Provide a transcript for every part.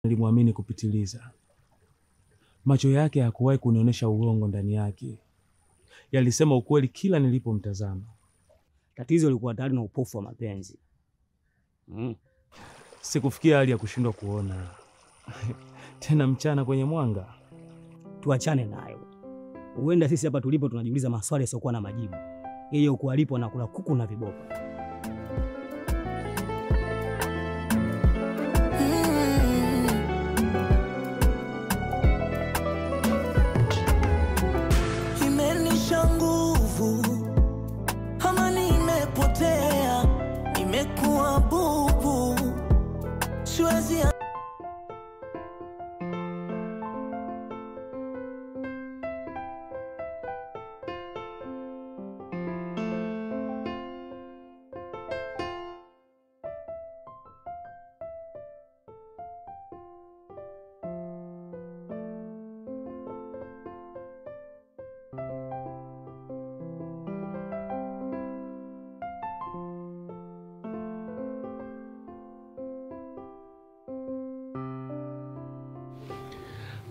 Nilimwamini kupitiliza. Macho yake hakuwahi kunionyesha uongo ndani yake. Yalisema ukweli kila nilipomtazama. Tatizo lilikuwa tayari na upofu wa mapenzi. Sikufikia hali ya kushindwa kuona. Tena mchana kwenye mwanga. Tuachane nayo. Huenda sisi hapa tulipo tunajiuliza maswali yasiokuwa na majibu. Yeye huko alipo anakula kuku na vibopa. Imenisha nguvu, amani imepotea, imekuwa bubu, siwezi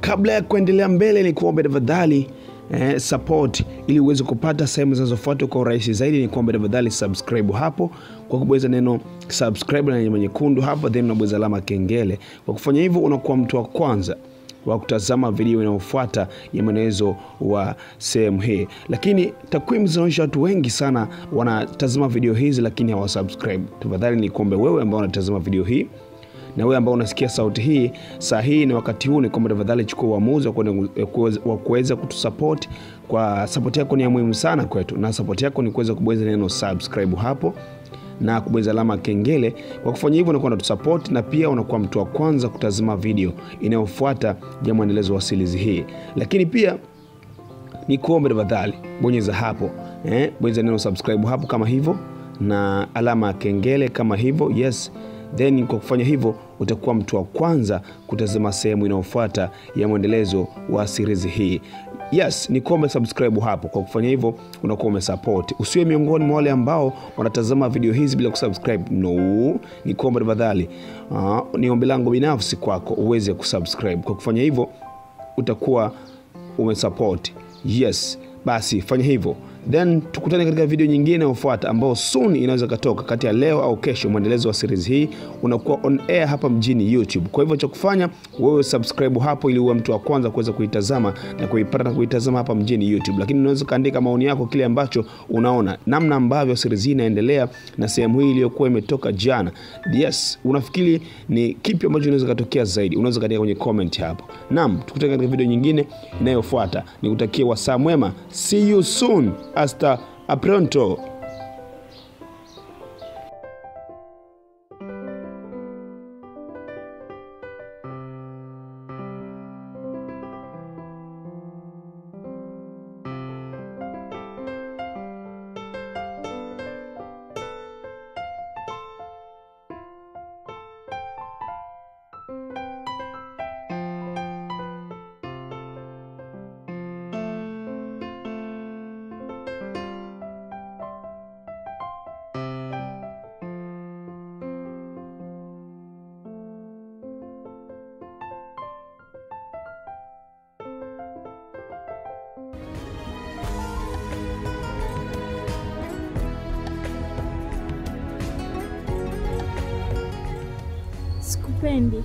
Kabla ya kuendelea mbele ni kuombe tafadhali support ili uweze kupata sehemu zinazofuata kwa urahisi zaidi. Ni kuombe tafadhali subscribe hapo kwa kubonyeza neno subscribe na nyama nyekundu hapo, then unabonyeza alama kengele. Kwa kufanya hivyo unakuwa mtu wa kwanza wa kutazama video inayofuata ya maelezo wa sehemu hii. Lakini takwimu zinaonyesha watu wengi sana wanatazama video hizi lakini hawasubscribe. Tafadhali ni kuombe wewe ambao unatazama video hii na wewe ambao unasikia sauti hii saa hii na wakati huu, ni kwamba tafadhali chukua uamuzi wa kuweza kutusupport. Kwa support yako ni muhimu sana kwetu, na support yako ni kuweza kubonyeza neno subscribe hapo na kubonyeza alama kengele. Kwa kufanya hivyo unakuwa unatusupport na pia unakuwa mtu wa kwanza kutazama video inayofuata ya mwendelezo wa series hii. Lakini pia ni kuombe tafadhali bonyeza hapo, bonyeza neno subscribe hapo kama hivyo na alama kengele kama hivyo, yes. Then kwa kufanya hivyo utakuwa mtu wa kwanza kutazama sehemu inayofuata ya mwendelezo wa series hii. Yes, ni kuombe subscribe hapo. Kwa kufanya hivyo unakuwa umesupport. Usiwe miongoni mwa wale ambao wanatazama video hizi bila kusubscribe. No, ni kuombe tafadhali. Ni ombi langu binafsi kwako uweze kusubscribe. Kwa kufanya hivyo utakuwa umesupport. Yes, basi fanya hivyo. Then tukutane katika video nyingine inayofuata ambao soon inaweza kutoka kati ya leo au kesho. Mwendelezo wa series hii unakuwa on air hapa mjini YouTube. Kwa hivyo cha kufanya wewe subscribe hapo ili uwe mtu wa kwanza kuweza kuitazama na kuipata na kuitazama hapa mjini YouTube. Lakini unaweza kaandika maoni yako kile ambacho unaona, namna ambavyo series hii inaendelea na sehemu hii iliyokuwa imetoka jana. Yes, unafikiri ni kipi ambacho inaweza kutokea zaidi? Unaweza kaandika kwenye comment hapo. Naam, tukutane katika video nyingine inayofuata. Nikutakie wasaa mwema. See you soon. Hasta pronto. Sikupendi.